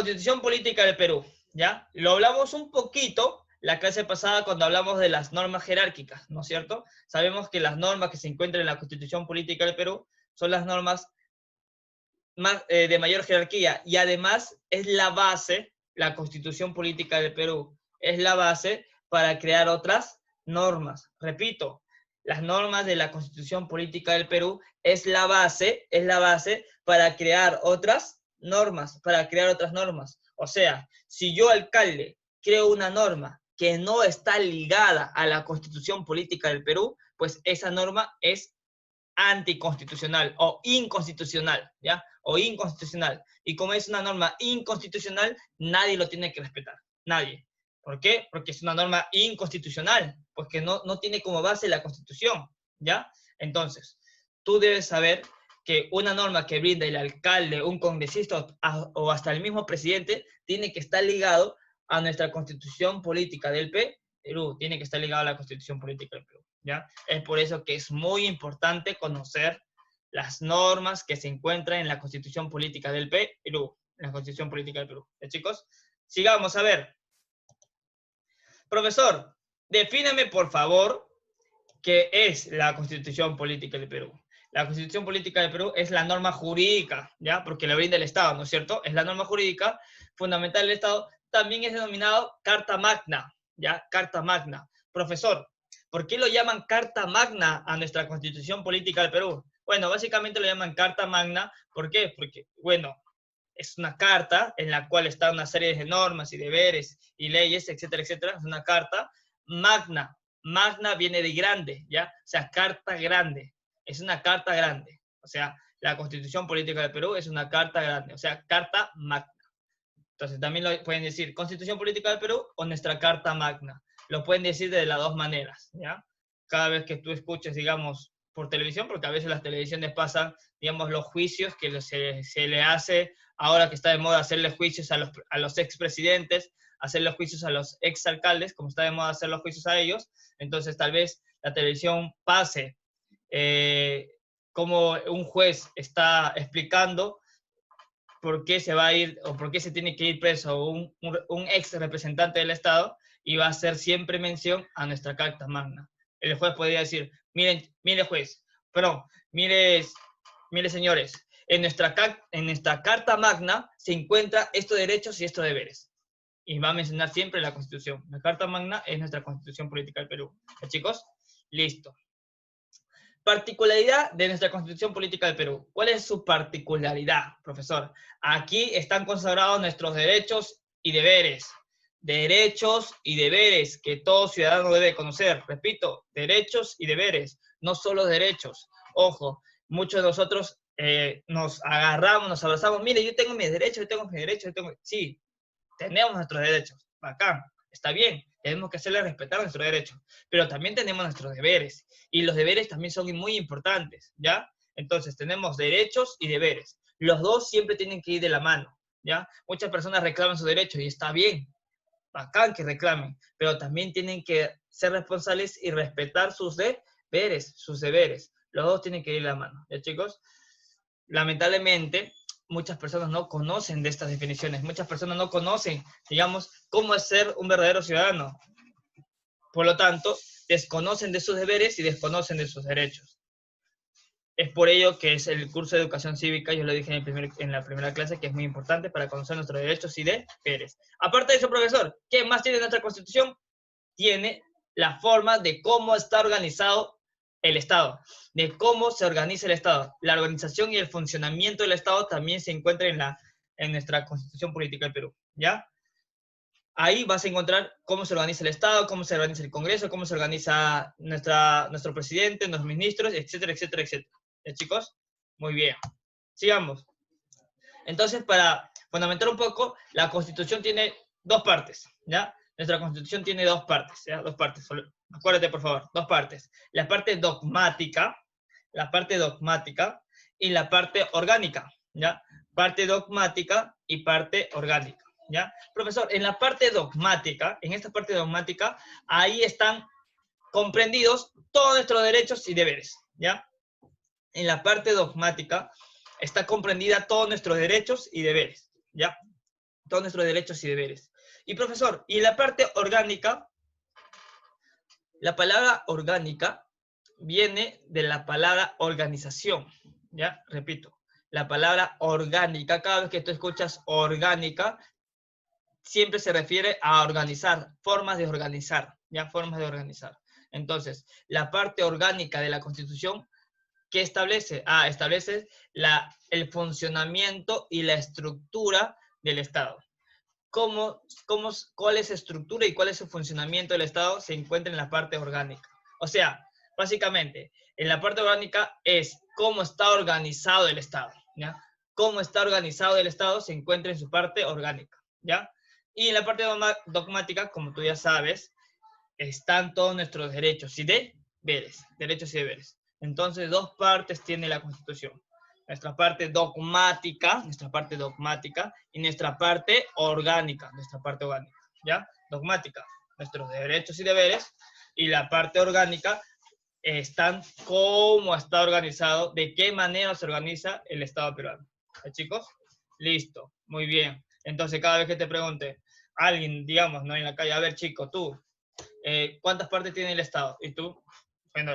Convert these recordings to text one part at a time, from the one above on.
Constitución Política del Perú, ¿ya? Lo hablamos un poquito la clase pasada cuando hablamos de las normas jerárquicas, ¿no es cierto? Sabemos que las normas que se encuentran en la Constitución Política del Perú son las normas de mayor jerarquía y además es la base, la Constitución Política del Perú, es la base para crear otras normas. Repito, las normas de la Constitución Política del Perú es la base para crear otras normas, O sea, si yo, alcalde, creo una norma que no está ligada a la Constitución Política del Perú, pues esa norma es anticonstitucional o inconstitucional, ¿ya? O inconstitucional. Y como es una norma inconstitucional, nadie lo tiene que respetar. Nadie. ¿Por qué? Porque es una norma inconstitucional, porque no tiene como base la Constitución, ¿ya? Entonces, tú debes saber que una norma que brinda el alcalde, un congresista o hasta el mismo presidente tiene que estar ligado a nuestra Constitución Política del Perú, tiene que estar ligado a la Constitución Política del Perú, ¿ya? Es por eso que es muy importante conocer las normas que se encuentran en la Constitución Política del Perú, ¿Ya, chicos? Sigamos, a ver. Profesor, defíname, por favor, qué es la Constitución Política del Perú. La Constitución Política del Perú es la norma jurídica, ¿ya? Porque la brinda el Estado, ¿no es cierto? Es la norma jurídica fundamental del Estado. También es denominado Carta Magna, ¿ya? Carta Magna. Profesor, ¿por qué lo llaman Carta Magna a nuestra Constitución Política del Perú? Bueno, básicamente lo llaman Carta Magna. ¿Por qué? Porque, bueno, es una carta en la cual está una serie de normas y deberes y leyes, etcétera, etcétera. Es una carta magna. Magna viene de grande, ¿ya? O sea, carta grande. Es una carta grande. O sea, la Constitución Política del Perú es una carta grande. O sea, carta magna. Entonces, también lo pueden decir Constitución Política del Perú o nuestra Carta Magna. Lo pueden decir de las dos maneras, ¿ya? Cada vez que tú escuches, digamos, por televisión, porque a veces las televisiones pasan, digamos, los juicios que se le hace, ahora que está de moda hacerle juicios a los expresidentes, hacerle juicios a los exalcaldes, como está de moda hacer los juicios a ellos. Entonces, tal vez la televisión pase como un juez está explicando por qué se va a ir o por qué se tiene que ir preso un ex representante del Estado, y va a hacer siempre mención a nuestra Carta Magna. El juez podría decir, mire juez, mire señores, en nuestra Carta Magna se encuentra estos derechos y estos deberes. Y va a mencionar siempre la Constitución. La Carta Magna es nuestra Constitución Política del Perú. ¿Ya, chicos? Listo. Particularidad de nuestra Constitución Política del Perú. ¿Cuál es su particularidad, profesor? Aquí están consagrados nuestros derechos y deberes. Derechos y deberes que todo ciudadano debe conocer. Repito, derechos y deberes, no solo derechos. Ojo, muchos de nosotros nos agarramos, nos abrazamos. Mire, yo tengo mis derechos, Sí, tenemos nuestros derechos. Bacán, está bien. Tenemos que hacerle respetar nuestros derechos. Pero también tenemos nuestros deberes. Y los deberes también son muy importantes, ¿ya? Entonces, tenemos derechos y deberes. Los dos siempre tienen que ir de la mano, ¿ya? Muchas personas reclaman sus derechos y está bien, bacán que reclamen, pero también tienen que ser responsables y respetar sus deberes. Los dos tienen que ir de la mano, ¿ya, chicos? Lamentablemente, muchas personas no conocen de estas definiciones. Muchas personas no conocen, digamos, cómo es ser un verdadero ciudadano. Por lo tanto, desconocen de sus deberes y desconocen de sus derechos. Es por ello que es el curso de educación cívica, yo lo dije en la primera clase, que es muy importante para conocer nuestros derechos y deberes. Aparte de eso, profesor, ¿qué más tiene nuestra Constitución? Tiene la forma de cómo está organizado el Estado, de cómo se organiza el Estado. La organización y el funcionamiento del Estado también se encuentra en nuestra Constitución Política del Perú, ¿ya? Ahí vas a encontrar cómo se organiza el Estado, cómo se organiza el Congreso, cómo se organiza nuestro presidente, nuestros ministros, etcétera, etcétera, etcétera. ¿Ya, chicos? Muy bien. Sigamos. Entonces, para fundamentar un poco, la Constitución tiene dos partes, ¿ya? Nuestra Constitución tiene dos partes, ¿ya? Dos partes. Acuérdate, por favor, dos partes. La parte dogmática y la parte orgánica, ¿ya? Parte dogmática y parte orgánica, ¿ya? Profesor, en la parte dogmática, en esta parte dogmática, ahí están comprendidos todos nuestros derechos y deberes, ¿ya? En la parte dogmática está comprendida todos nuestros derechos y deberes, ¿ya? todos nuestros derechos y deberes. Y profesor, y la parte orgánica, la palabra orgánica viene de la palabra organización, ¿ya? Repito, la palabra orgánica, cada vez que tú escuchas orgánica, siempre se refiere a organizar, formas de organizar, ¿ya? Formas de organizar. Entonces, la parte orgánica de la Constitución, ¿qué establece? Establece el funcionamiento y la estructura del Estado. ¿Cuál es su estructura y cuál es su funcionamiento del Estado? Se encuentra en la parte orgánica. O sea, básicamente, en la parte orgánica es cómo está organizado el Estado, ¿ya? Cómo está organizado el Estado se encuentra en su parte orgánica, ¿ya? Y en la parte dogmática, como tú ya sabes, están todos nuestros derechos y deberes, derechos y deberes. Entonces, dos partes tiene la Constitución. Nuestra parte dogmática y nuestra parte orgánica, ¿ya? Dogmática, nuestros derechos y deberes, y la parte orgánica están cómo está organizado, de qué manera se organiza el Estado peruano. ¿Sí, chicos? Listo, muy bien. Entonces, cada vez que te pregunte alguien, digamos, ¿no? En la calle, a ver, chico, tú, ¿cuántas partes tiene el Estado? Y tú, bueno,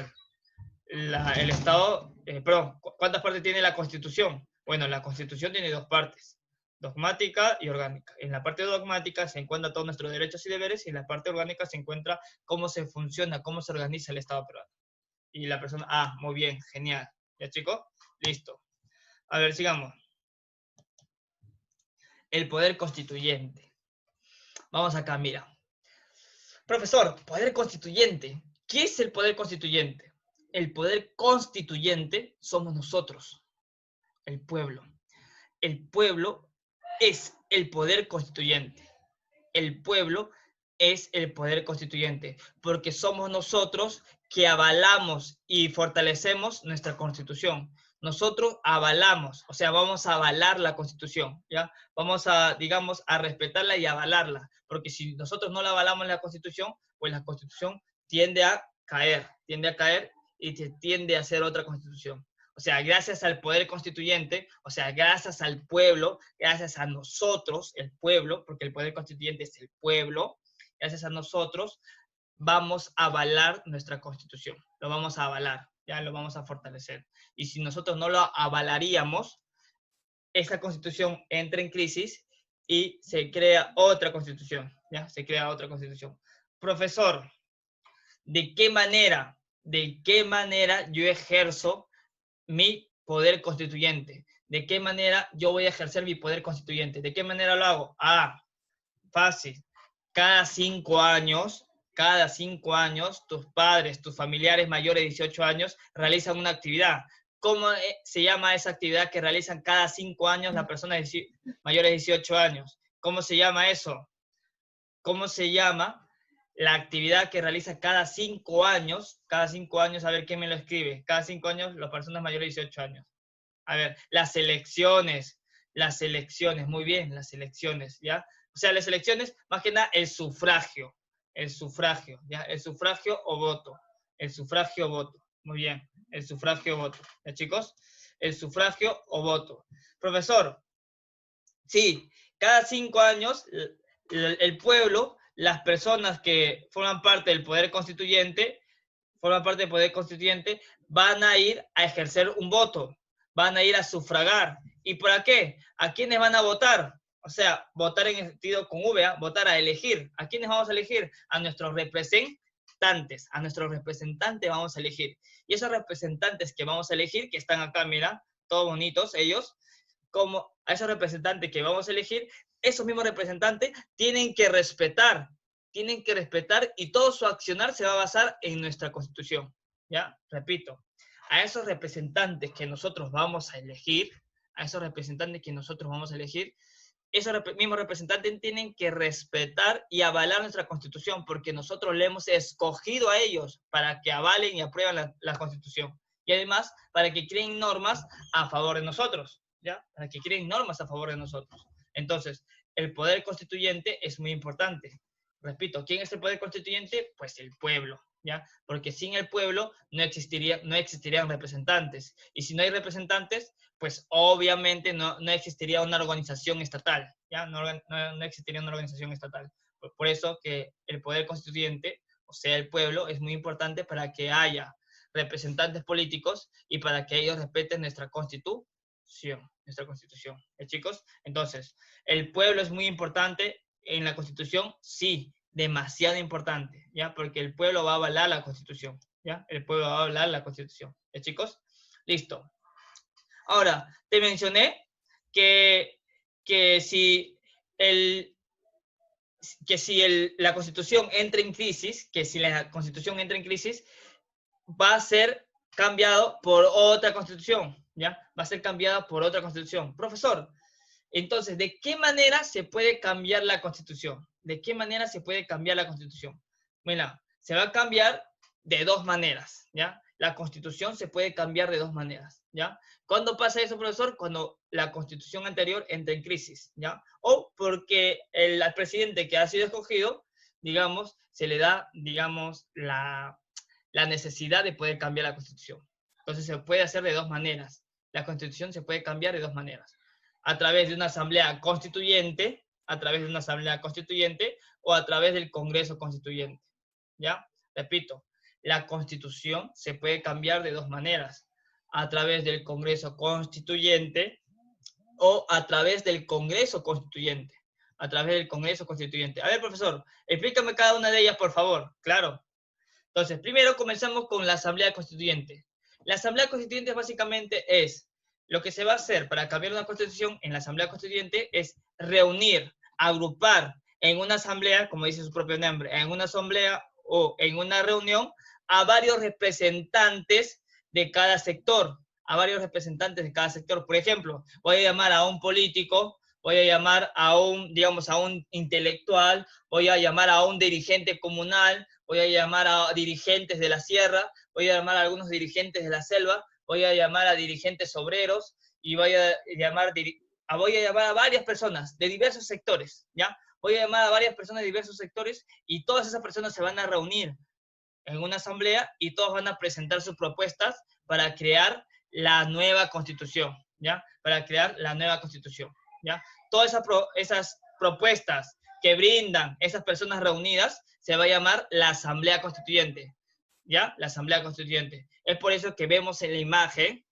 el Estado, perdón, ¿cuántas partes tiene la Constitución? Bueno, la Constitución tiene dos partes, dogmática y orgánica. En la parte dogmática se encuentran todos nuestros derechos y deberes, y en la parte orgánica se encuentra cómo se funciona, cómo se organiza el Estado peruano. Y la persona, muy bien, genial. ¿Ya, chicos? Listo. A ver, sigamos. El poder constituyente. Vamos acá, mira. Profesor, poder constituyente. ¿Qué es el poder constituyente? El poder constituyente somos nosotros, el pueblo. El pueblo es el poder constituyente. El pueblo es el poder constituyente, porque somos nosotros que avalamos y fortalecemos nuestra Constitución. Nosotros avalamos, o sea, vamos a avalar la Constitución, ¿ya? Vamos a, digamos, a respetarla y avalarla, porque si nosotros no la avalamos la Constitución, pues la Constitución tiende a caer y se tiende a hacer otra Constitución. O sea, gracias al poder constituyente, o sea, gracias al pueblo, gracias a nosotros, el pueblo, porque el poder constituyente es el pueblo, gracias a nosotros, vamos a avalar nuestra Constitución. Lo vamos a avalar, ya lo vamos a fortalecer. Y si nosotros no lo avalaríamos, esa Constitución entra en crisis y se crea otra Constitución, ¿ya? Se crea otra Constitución. Profesor, ¿de qué manera yo ejerzo mi poder constituyente? ¿De qué manera yo voy a ejercer mi poder constituyente? ¿De qué manera lo hago? Fácil. Cada 5 años, tus padres, tus familiares mayores de 18 años realizan una actividad. ¿Cómo se llama esa actividad que realizan cada 5 años las personas mayores de 18 años? ¿Cómo se llama eso? ¿Cómo se llama la actividad que realiza cada 5 años? Cada 5 años, a ver quién me lo escribe. Cada 5 años las personas mayores de 18 años. A ver, las elecciones, muy bien, las elecciones, ¿ya? O sea, las elecciones, más que nada, el sufragio, ¿ya? El sufragio o voto, muy bien, el sufragio o voto, ¿ya, chicos? El sufragio o voto. Profesor, sí, cada 5 años el pueblo, las personas que forman parte del poder constituyente, van a ir a ejercer un voto, van a ir a sufragar. ¿Y para qué? ¿A quiénes van a votar? O sea, votar en el sentido con V, votar a elegir. ¿A quiénes vamos a elegir? A nuestros representantes. A nuestros representantes vamos a elegir. Y esos representantes que vamos a elegir, que están acá, mira, todos bonitos ellos, como a esos representantes que vamos a elegir, esos mismos representantes tienen que respetar y todo su accionar se va a basar en nuestra Constitución, ¿ya? Repito, a esos representantes que nosotros vamos a elegir, esos mismos representantes tienen que respetar y avalar nuestra Constitución, porque nosotros le hemos escogido a ellos para que avalen y aprueben la Constitución. Y además, para que creen normas a favor de nosotros, ¿ya? Para que creen normas a favor de nosotros. Entonces, el poder constituyente es muy importante. Repito, ¿quién es el poder constituyente? Pues el pueblo. ¿ya? Porque sin el pueblo no existirían representantes. Y si no hay representantes, pues obviamente no existiría una organización estatal, ¿ya? No existiría una organización estatal. Por eso que el poder constituyente, o sea, el pueblo, es muy importante para que haya representantes políticos y para que ellos respeten nuestra constitución. Chicos? Entonces, ¿el pueblo es muy importante en la Constitución? Sí, demasiado importante, ¿ya? Porque el pueblo va a avalar la Constitución, ¿ya? El pueblo va a avalar la Constitución, chicos? Listo. Ahora, te mencioné que si la Constitución entra en crisis, va a ser cambiado por otra Constitución, ¿ya? Va a ser cambiada por otra Constitución. Profesor, entonces, ¿de qué manera se puede cambiar la Constitución? ¿De qué manera se puede cambiar la Constitución? Mira, se va a cambiar de dos maneras, ¿ya? La Constitución se puede cambiar de dos maneras, ¿ya? ¿Cuándo pasa eso, profesor? Cuando la Constitución anterior entra en crisis, ¿ya? O porque al presidente que ha sido escogido, digamos, se le da, digamos, la necesidad de poder cambiar la Constitución. Entonces, se puede hacer de dos maneras. La Constitución se puede cambiar de dos maneras. A través de una asamblea constituyente, o a través del Congreso Constituyente, ¿ya? Repito, la Constitución se puede cambiar de dos maneras, a través del Congreso Constituyente o a través del Congreso Constituyente, A ver, profesor, explícame cada una de ellas, por favor. Claro. Entonces, primero comenzamos con la Asamblea Constituyente. La Asamblea Constituyente básicamente es lo que se va a hacer para cambiar una constitución en la Asamblea Constituyente es reunir, agrupar en una asamblea, como dice su propio nombre, en una asamblea o en una reunión a varios representantes de cada sector, Por ejemplo, voy a llamar a un político, voy a llamar a un intelectual, voy a llamar a un dirigente comunal, voy a llamar a dirigentes de la sierra, voy a llamar a algunos dirigentes de la selva, voy a llamar a dirigentes obreros y voy a llamar a varias personas de diversos sectores, ¿ya? Voy a llamar a varias personas de diversos sectores y todas esas personas se van a reunir en una asamblea y todos van a presentar sus propuestas para crear la nueva constitución, ¿ya? ¿Ya? Todas esas propuestas que brindan esas personas reunidas se va a llamar la Asamblea Constituyente, ¿ya? La Asamblea Constituyente. Es por eso que vemos en la imagen,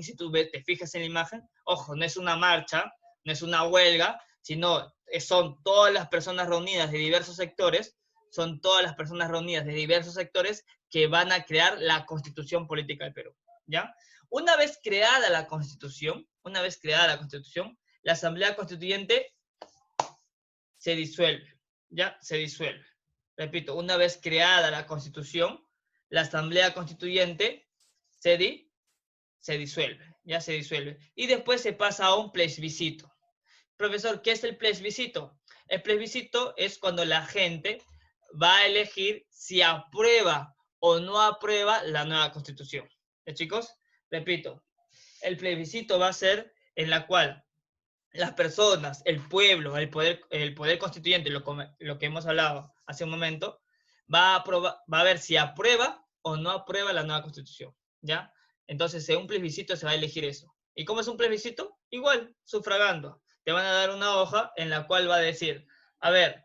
si tú te fijas en la imagen, ojo, no es una marcha, no es una huelga, sino son todas las personas reunidas de diversos sectores, que van a crear la Constitución Política del Perú, ¿ya? Una vez creada la Constitución, la Asamblea Constituyente se disuelve, ¿ya? Se disuelve. Repito, una vez creada la Constitución, la Asamblea Constituyente se disuelve, ya se disuelve. Y después se pasa a un plebiscito. Profesor, ¿qué es el plebiscito? El plebiscito es cuando la gente va a elegir si aprueba o no aprueba la nueva Constitución. Chicos? Repito, el plebiscito va a ser en la cual las personas, el pueblo, el poder constituyente, lo que hemos hablado hace un momento, va a ver si aprueba o no aprueba la nueva Constitución, ¿ya? Entonces, en un plebiscito se va a elegir eso. ¿Y cómo es un plebiscito? Igual, sufragando. Te van a dar una hoja en la cual va a decir, a ver,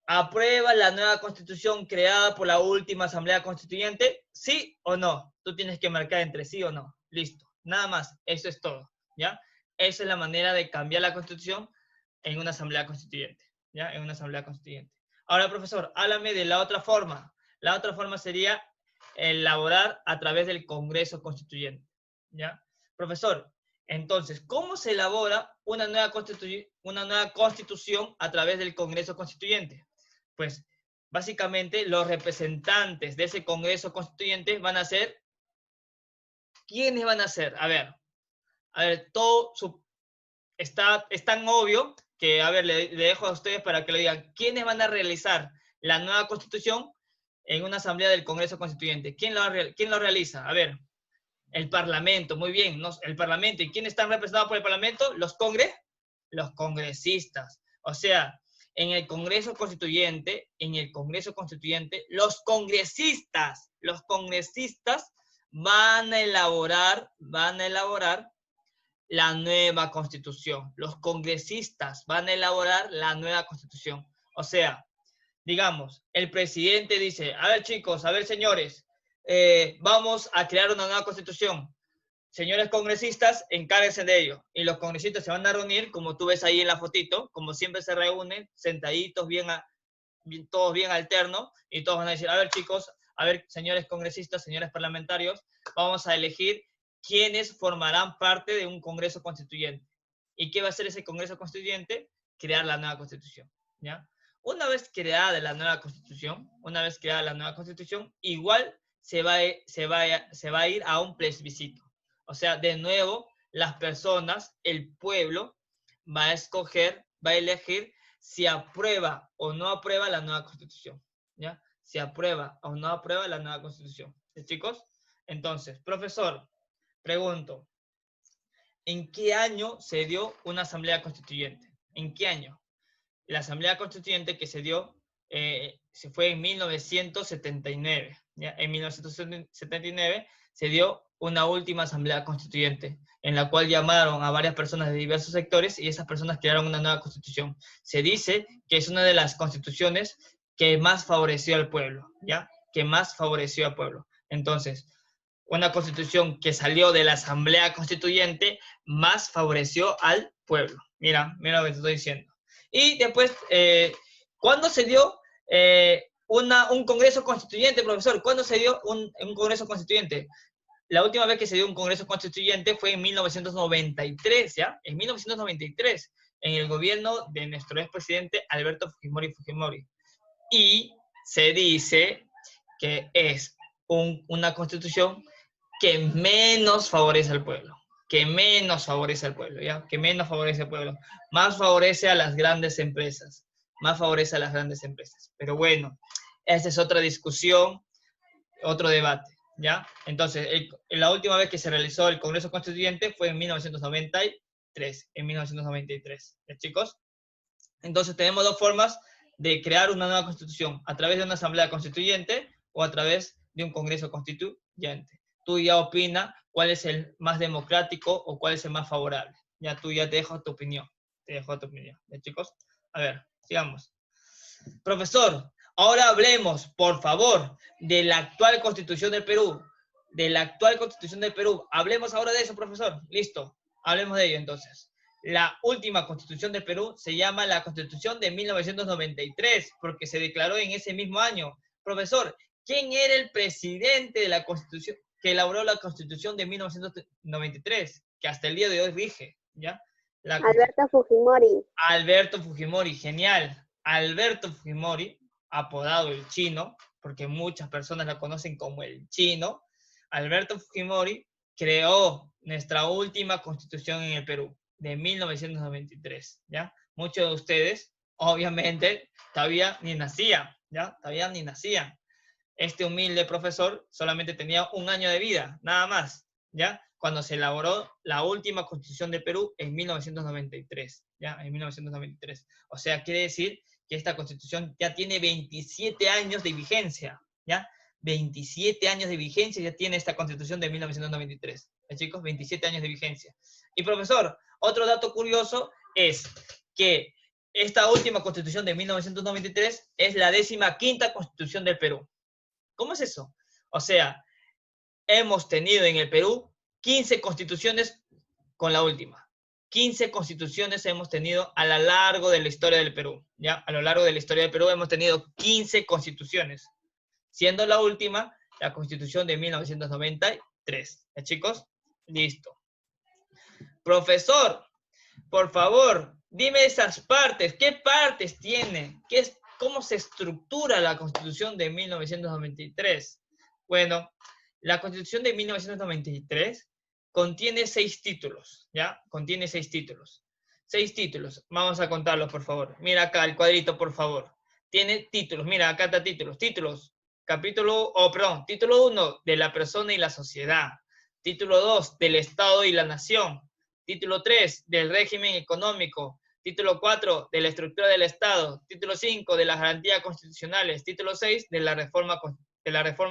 ¿aprueba la nueva Constitución creada por la última Asamblea Constituyente? ¿Sí o no? Tú tienes que marcar entre sí o no. Listo. Nada más. Eso es todo, ¿ya? Esa es la manera de cambiar la Constitución en una Asamblea Constituyente, ¿ya? En una Asamblea Constituyente. Ahora, profesor, háblame de la otra forma. La otra forma sería elaborar a través del Congreso Constituyente, ¿ya? Profesor, entonces, ¿cómo se elabora una nueva constitución a través del Congreso Constituyente? Pues, básicamente, los representantes de ese Congreso Constituyente van a ser... ¿Quiénes van a ser? A ver, es tan obvio que, a ver, le dejo a ustedes para que lo digan. ¿Quiénes van a realizar la nueva Constitución en una asamblea del Congreso Constituyente? ¿Quién lo realiza? A ver, el Parlamento, muy bien, ¿no? El Parlamento. ¿Y quiénes están representados por el Parlamento? Los congresistas. O sea, En el Congreso Constituyente, los congresistas van a elaborar la nueva Constitución. Los congresistas van a elaborar la nueva Constitución. O sea, digamos, el presidente dice, a ver chicos, a ver señores, vamos a crear una nueva Constitución. Señores congresistas, encárguense de ello. Y los congresistas se van a reunir, como tú ves ahí en la fotito, como siempre se reúnen, sentaditos, todos bien alternos, y todos van a decir, a ver chicos, a ver señores congresistas, señores parlamentarios, vamos a elegir quiénes formarán parte de un Congreso Constituyente. ¿Y qué va a hacer ese Congreso Constituyente? Crear la nueva Constitución, ¿ya? Una vez creada la nueva Constitución, igual se va a ir a un plebiscito. O sea, de nuevo, las personas, el pueblo, va a elegir si aprueba o no aprueba la nueva Constitución, ¿ya? Si aprueba o no aprueba la nueva Constitución. ¿Sí, chicos? Entonces, profesor, pregunto, ¿en qué año se dio una asamblea constituyente? ¿En qué año? La asamblea constituyente que se dio se fue en 1979. ¿Ya? En 1979 se dio una última asamblea constituyente, en la cual llamaron a varias personas de diversos sectores y esas personas crearon una nueva constitución. Se dice que es una de las constituciones que más favoreció al pueblo, ¿ya? Que más favoreció al pueblo. Entonces, una constitución que salió de la asamblea constituyente más favoreció al pueblo. Mira lo que te estoy diciendo. Y después, ¿cuándo se dio un Congreso Constituyente, profesor? ¿Cuándo se dio un Congreso Constituyente? La última vez que se dio un Congreso Constituyente fue en 1993, ¿ya? En 1993, en el gobierno de nuestro expresidente Alberto Fujimori. Y se dice que es una constitución que menos favorece al pueblo. ¿Ya? Que menos favorece al pueblo. Más favorece a las grandes empresas. Pero bueno, esa es otra discusión, otro debate, ¿ya? Entonces, la última vez que se realizó el Congreso Constituyente fue en 1993. ¿Ya, chicos? Entonces, tenemos dos formas de crear una nueva constitución, a través de una asamblea constituyente o a través de un Congreso Constituyente. Tú ya opina cuál es el más democrático o cuál es el más favorable. Ya tú ya te dejo tu opinión. ¿Ya, chicos? A ver, sigamos. Profesor, ahora hablemos, por favor, de la actual Constitución del Perú. Hablemos ahora de eso, profesor. Listo. Hablemos de ello, entonces. La última Constitución del Perú se llama la Constitución de 1993, porque se declaró en ese mismo año. Profesor, ¿quién era el presidente de la Constitución que elaboró la Constitución de 1993, que hasta el día de hoy rige? ¿Ya? Alberto Fujimori. Alberto Fujimori, genial. Alberto Fujimori, apodado el Chino, porque muchas personas la conocen como el Chino. Alberto Fujimori creó nuestra última Constitución en el Perú, de 1993, ¿ya? Muchos de ustedes, obviamente, todavía ni nacían, ¿ya? Este humilde profesor solamente tenía 1 año de vida, nada más, ¿ya? Cuando se elaboró la última Constitución de Perú en 1993, ¿ya? En 1993. O sea, quiere decir que esta Constitución ya tiene 27 años de vigencia, ¿ya? 27 años de vigencia ya tiene esta Constitución de 1993. ¿Ya, chicos? 27 años de vigencia. Y profesor, otro dato curioso es que esta última Constitución de 1993 es la 15ª Constitución del Perú. ¿Cómo es eso? O sea, hemos tenido en el Perú 15 constituciones con la última. 15 constituciones hemos tenido a lo largo de la historia del Perú. ¿Ya? A lo largo de la historia del Perú hemos tenido 15 constituciones, siendo la última la Constitución de 1993. ¿Ya, chicos? Listo. Profesor, por favor, dime esas partes. ¿Qué partes tiene? ¿Cómo se estructura la Constitución de 1993? Bueno, la Constitución de 1993 contiene 6 títulos, ¿ya? Contiene 6 títulos. 6 títulos. Vamos a contarlos, por favor. Mira acá el cuadrito, por favor. Tiene títulos. Mira, acá está títulos. Título 1, de la persona y la sociedad. Título 2, del Estado y la nación. Título 3, del régimen económico. Título 4, de la estructura del Estado. Título 5, de las garantías constitucionales. Título 6, de la reforma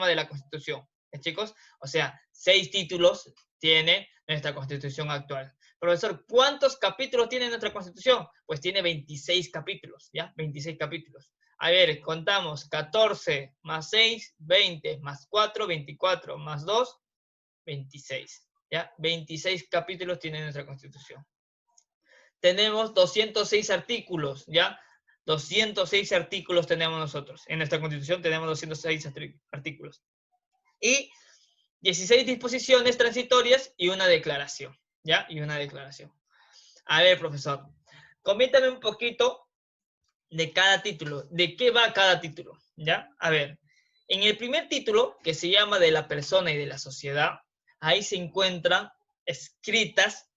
de la Constitución. Chicos, o sea, 6 títulos tiene nuestra Constitución actual. Profesor, ¿cuántos capítulos tiene nuestra Constitución? Pues tiene 26 capítulos, ¿ya? 26 capítulos. A ver, contamos 14 más 6, 20, más 4, 24, más 2, 26. ¿Ya? 26 capítulos tiene nuestra Constitución. Tenemos 206 artículos, ¿ya? 206 artículos tenemos nosotros. En nuestra Constitución tenemos 206 artículos. Y 16 disposiciones transitorias y una declaración, ¿ya? Y una declaración. A ver, profesor, coméntame un poquito de cada título. ¿De qué va cada título? ¿Ya? A ver, en el primer título, que se llama de la persona y de la sociedad, ahí se encuentran escritas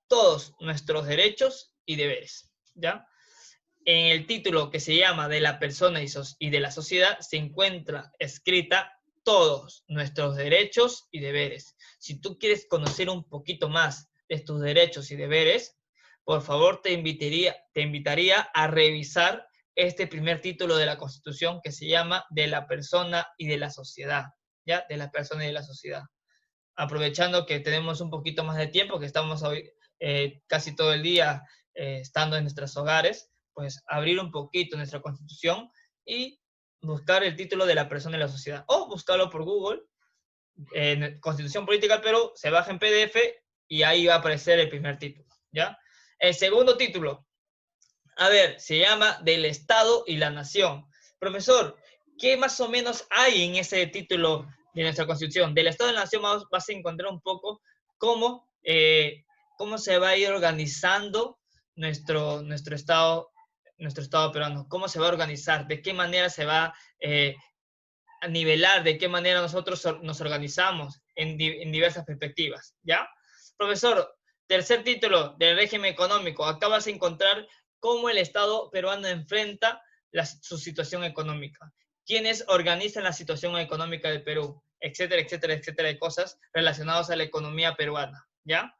todos nuestros derechos y deberes, ¿ya? En el título que se llama de la persona y de la sociedad, se encuentra escrita todos nuestros derechos y deberes. Si tú quieres conocer un poquito más de tus derechos y deberes, por favor te invitaría a revisar este primer título de la Constitución que se llama de la persona y de la sociedad, ¿ya? De la persona y de la sociedad. Aprovechando que tenemos un poquito más de tiempo, que estamos hoy casi todo el día estando en nuestros hogares, pues abrir un poquito nuestra Constitución y buscar el título de la persona y la sociedad. O buscarlo por Google, Constitución Política del Perú, se baja en PDF y ahí va a aparecer el primer título, ¿ya? El segundo título, a ver, se llama Del Estado y la Nación. Profesor, ¿qué más o menos hay en ese título de nuestra Constitución? Del Estado y la Nación vas a encontrar un poco cómo se va a ir organizando nuestro Estado peruano, cómo se va a organizar, de qué manera se va a nivelar, de qué manera nosotros nos organizamos en diversas perspectivas, ¿ya? Profesor, tercer título del régimen económico. Acá vas a encontrar cómo el Estado peruano enfrenta su situación económica, quiénes organizan la situación económica del Perú, etcétera, etcétera, etcétera, de cosas relacionadas a la economía peruana, ¿ya?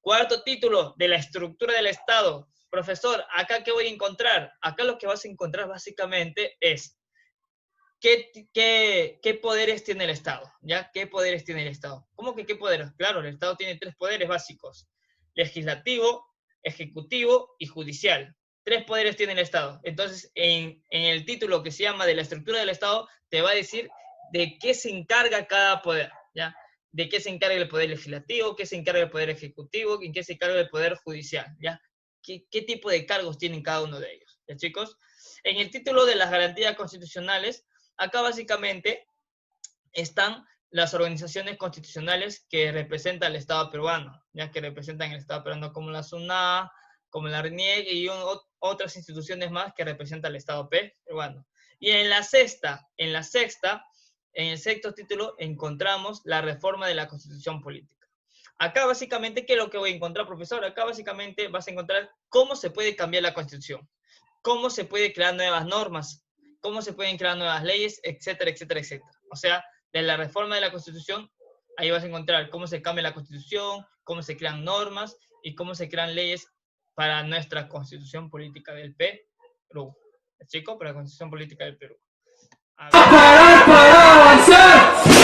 Cuarto título, de la estructura del Estado. Profesor, ¿acá qué voy a encontrar? Acá lo que vas a encontrar básicamente es ¿qué poderes tiene el Estado? ¿Ya? ¿Qué poderes tiene el Estado? ¿Cómo que qué poderes? Claro, el Estado tiene 3 poderes básicos: legislativo, ejecutivo y judicial. 3 poderes tiene el Estado. Entonces, en el título que se llama de la estructura del Estado, te va a decir de qué se encarga cada poder, ¿ya? De qué se encarga el poder legislativo, qué se encarga el poder ejecutivo, y qué se encarga el poder judicial, ¿ya? ¿Qué tipo de cargos tienen cada uno de ellos? ¿Ya, chicos? En el título de las garantías constitucionales, acá básicamente están las organizaciones constitucionales que representan al Estado peruano, ya que representan el Estado peruano, como la SUNA, como la RNIEC y otras instituciones más que representan al Estado peruano. Y en el sexto título, encontramos la reforma de la Constitución Política. Acá básicamente, ¿qué es lo que voy a encontrar, profesor? Acá básicamente vas a encontrar cómo se puede cambiar la Constitución, cómo se puede crear nuevas normas, cómo se pueden crear nuevas leyes, etcétera, etcétera, etcétera. O sea, de la reforma de la Constitución, ahí vas a encontrar cómo se cambia la Constitución, cómo se crean normas y cómo se crean leyes para nuestra Constitución Política del Perú. ¿Chico? Para la Constitución Política del Perú. A ver.